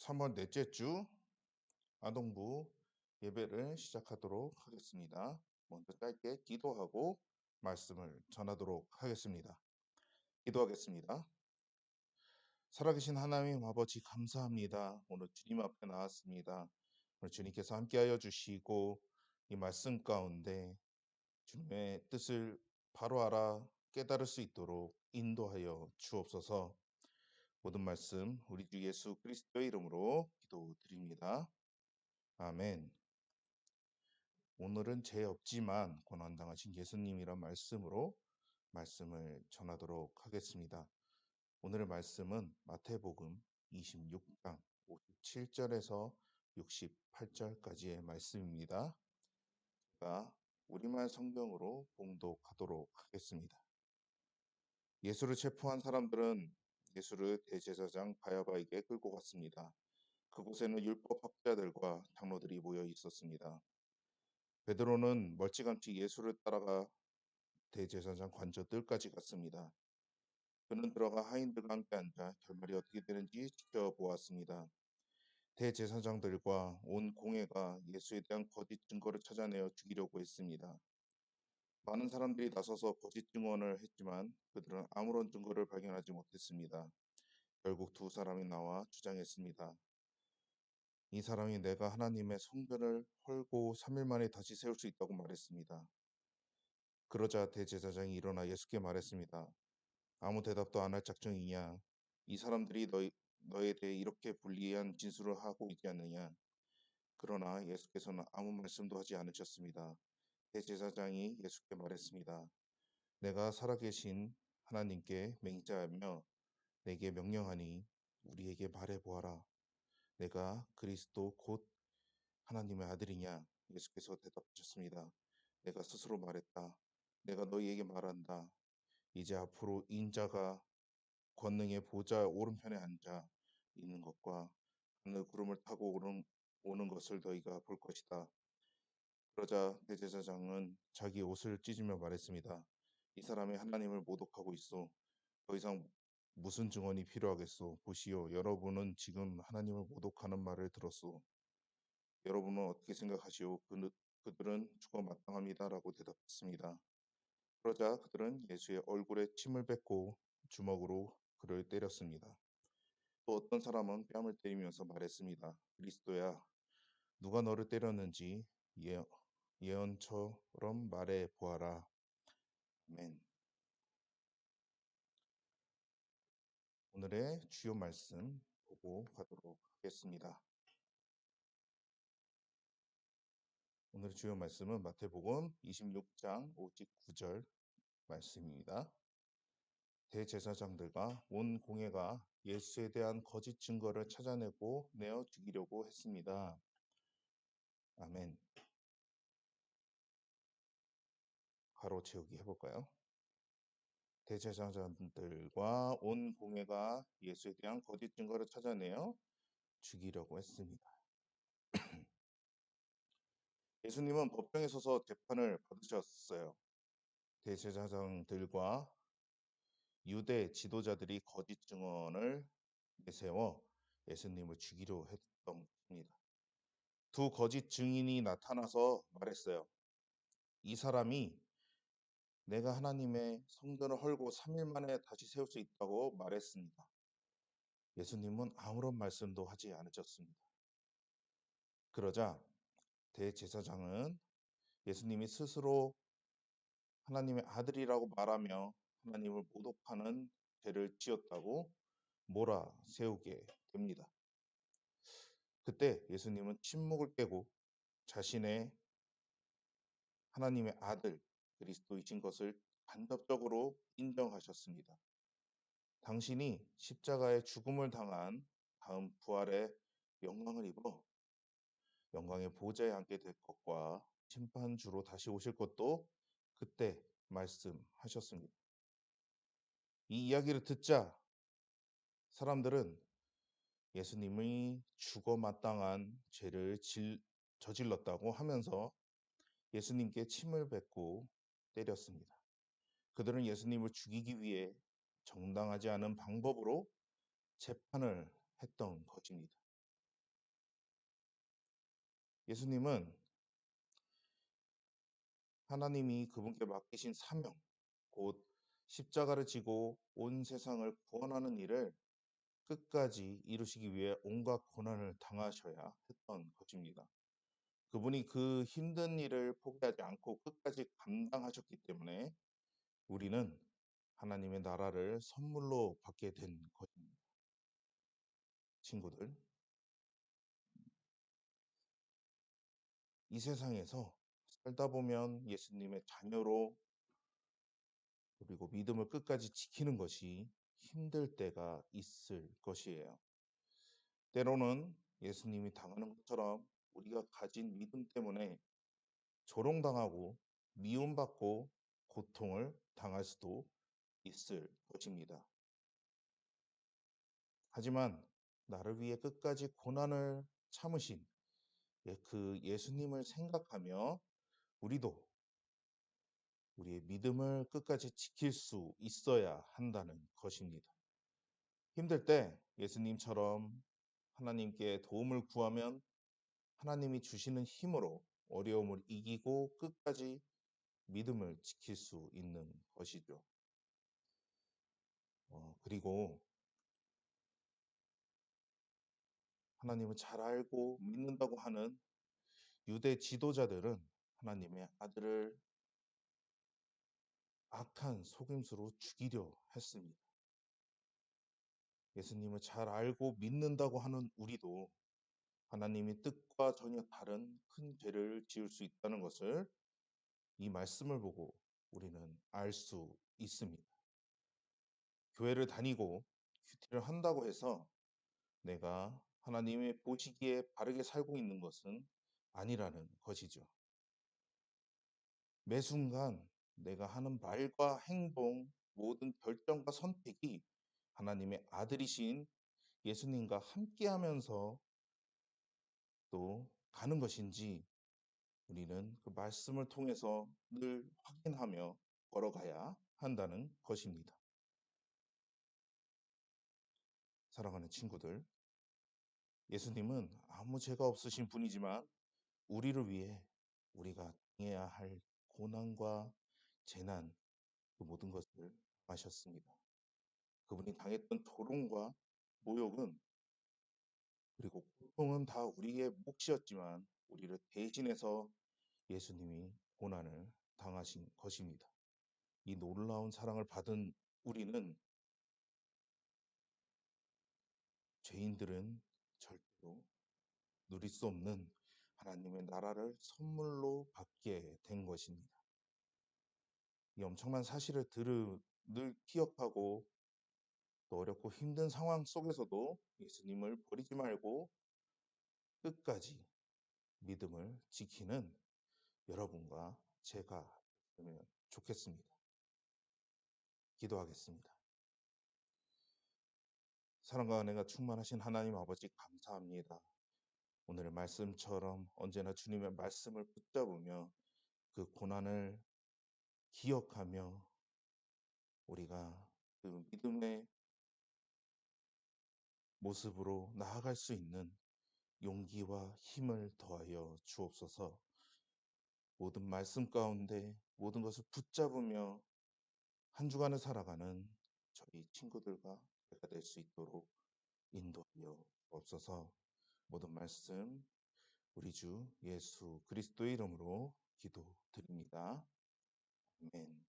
3월 넷째 주 아동부 예배를 시작하도록 하겠습니다. 먼저 짧게 기도하고 말씀을 전하도록 하겠습니다. 기도하겠습니다. 살아계신 하나님 아버지 감사합니다. 오늘 주님 앞에 나왔습니다. 오늘 주님께서 함께하여 주시고 이 말씀 가운데 주님의 뜻을 바로 알아 깨달을 수 있도록 인도하여 주옵소서. 모든 말씀 우리 주 예수 그리스도의 이름으로 기도드립니다. 아멘. 오늘은 죄 없지만 고난당하신 예수님이란 말씀으로 말씀을 전하도록 하겠습니다. 오늘의 말씀은 마태복음 26장 57절에서 68절까지의 말씀입니다. 제가 우리말 성경으로 봉독하도록 하겠습니다. 예수를 체포한 사람들은 예수를 대제사장 바야바에게 끌고 갔습니다. 그곳에는 율법학자들과 장로들이 모여 있었습니다. 베드로는 멀찌감치 예수를 따라가 대제사장 관저들까지 갔습니다. 그는 들어가 하인들과 함께 앉아 결말이 어떻게 되는지 지켜보았습니다. 대제사장들과 온 공회가 예수에 대한 거짓 증거를 찾아내어 죽이려고 했습니다. 많은 사람들이 나서서 거짓 증언을 했지만 그들은 아무런 증거를 발견하지 못했습니다. 결국 두 사람이 나와 주장했습니다. 이 사람이 내가 하나님의 성전을 헐고 3일 만에 다시 세울 수 있다고 말했습니다. 그러자 대제사장이 일어나 예수께 말했습니다. 아무 대답도 안 할 작정이냐? 이 사람들이 너에 대해 이렇게 불리한 진술을 하고 있지 않느냐? 그러나 예수께서는 아무 말씀도 하지 않으셨습니다. 대제사장이 예수께 말했습니다. 내가 살아계신 하나님께 맹세하며 내게 명령하니 우리에게 말해 보아라. 내가 그리스도 곧 하나님의 아들이냐? 예수께서 대답하셨습니다. 내가 스스로 말했다. 내가 너희에게 말한다. 이제 앞으로 인자가 권능의 보좌 오른편에 앉아 있는 것과 하늘 구름을 타고 오는 것을 너희가 볼 것이다. 그러자 대제사장은 자기 옷을 찢으며 말했습니다. 이 사람이 하나님을 모독하고 있어. 더 이상 무슨 증언이 필요하겠소? 보시오, 여러분은 지금 하나님을 모독하는 말을 들었소. 여러분은 어떻게 생각하시오? 그들은 죽어 마땅합니다라고 대답했습니다. 그러자 그들은 예수의 얼굴에 침을 뱉고 주먹으로 그를 때렸습니다. 또 어떤 사람은 뺨을 때리면서 말했습니다. 그리스도야, 누가 너를 때렸는지 예언처럼 말해 보아라. 아멘. 오늘의 주요 말씀 보고 가도록 하겠습니다. 오늘의 주요 말씀은 마태복음 26장 59절 말씀입니다. 대제사장들과 온 공회가 예수에 대한 거짓 증거를 찾아내고 내어 죽이려고 했습니다. 아멘. 가로 채우기 해볼까요? 대제사장들과 온 공회가 예수에 대한 거짓 증거를 찾아내어 죽이려고 했습니다. 예수님은 법정에 서서 재판을 받으셨어요. 대제사장들과 유대 지도자들이 거짓 증언을 내세워 예수님을 죽이려 했던 것입니다. 두 거짓 증인이 나타나서 말했어요. 이 사람이 내가 하나님의 성전을 헐고 3일 만에 다시 세울 수 있다고 말했습니다. 예수님은 아무런 말씀도 하지 않으셨습니다. 그러자 대제사장은 예수님이 스스로 하나님의 아들이라고 말하며 하나님을 모독하는 죄를 지었다고 몰아세우게 됩니다. 그때 예수님은 침묵을 깨고 자신의 하나님의 아들 그리스도이신 것을 간접적으로 인정하셨습니다. 당신이 십자가의 죽음을 당한 다음 부활의 영광을 입어 영광의 보좌에 앉게 될 것과 심판주로 다시 오실 것도 그때 말씀하셨습니다. 이 이야기를 듣자 사람들은 예수님이 죽어 마땅한 죄를 저질렀다고 하면서 예수님께 침을 뱉고 때렸습니다. 그들은 예수님을 죽이기 위해 정당하지 않은 방법으로 재판을 했던 것입니다. 예수님은 하나님이 그분께 맡기신 사명, 곧 십자가를 지고 온 세상을 구원하는 일을 끝까지 이루시기 위해 온갖 고난을 당하셔야 했던 것입니다. 그분이 그 힘든 일을 포기하지 않고 끝까지 감당하셨기 때문에 우리는 하나님의 나라를 선물로 받게 된 것입니다. 친구들, 이 세상에서 살다 보면 예수님의 자녀로 그리고 믿음을 끝까지 지키는 것이 힘들 때가 있을 것이에요. 때로는 예수님이 당하는 것처럼 우리가 가진 믿음 때문에 조롱당하고 미움받고 고통을 당할 수도 있을 것입니다. 하지만 나를 위해 끝까지 고난을 참으신 그 예수님을 생각하며 우리도 우리의 믿음을 끝까지 지킬 수 있어야 한다는 것입니다. 힘들 때 예수님처럼 하나님께 도움을 구하면 하나님이 주시는 힘으로 어려움을 이기고 끝까지 믿음을 지킬 수 있는 것이죠. 그리고 하나님을 잘 알고 믿는다고 하는 유대 지도자들은 하나님의 아들을 악한 속임수로 죽이려 했습니다. 예수님을 잘 알고 믿는다고 하는 우리도 하나님의 뜻과 전혀 다른 큰 죄를 지을 수 있다는 것을 이 말씀을 보고 우리는 알 수 있습니다. 교회를 다니고 큐티를 한다고 해서 내가 하나님의 보시기에 바르게 살고 있는 것은 아니라는 것이죠. 매 순간 내가 하는 말과 행동, 모든 결정과 선택이 하나님의 아들이신 예수님과 함께하면서 또 가는 것인지 우리는 그 말씀을 통해서 늘 확인하며 걸어가야 한다는 것입니다. 사랑하는 친구들, 예수님은 아무 죄가 없으신 분이지만 우리를 위해 우리가 당해야 할 고난과 재난 그 모든 것을 하셨습니다. 그분이 당했던 조롱과 모욕은 그리고 고통은 다 우리의 몫이었지만 우리를 대신해서 예수님이 고난을 당하신 것입니다. 이 놀라운 사랑을 받은 우리는 죄인들은 절대로 누릴 수 없는 하나님의 나라를 선물로 받게 된 것입니다. 이 엄청난 사실을 늘 기억하고 또 어렵고 힘든 상황 속에서도 예수님을 버리지 말고 끝까지 믿음을 지키는 여러분과 제가 되면 좋겠습니다. 기도하겠습니다. 사랑과 은혜가 충만하신 하나님 아버지 감사합니다. 오늘 말씀처럼 언제나 주님의 말씀을 붙잡으며 그 고난을 기억하며 우리가 그 믿음의 모습으로 나아갈 수 있는 용기와 힘을 더하여 주옵소서. 모든 말씀 가운데 모든 것을 붙잡으며 한 주간을 살아가는 저희 친구들과 제가 될 수 있도록 인도하여 주옵소서. 모든 말씀 우리 주 예수 그리스도의 이름으로 기도드립니다. 아멘.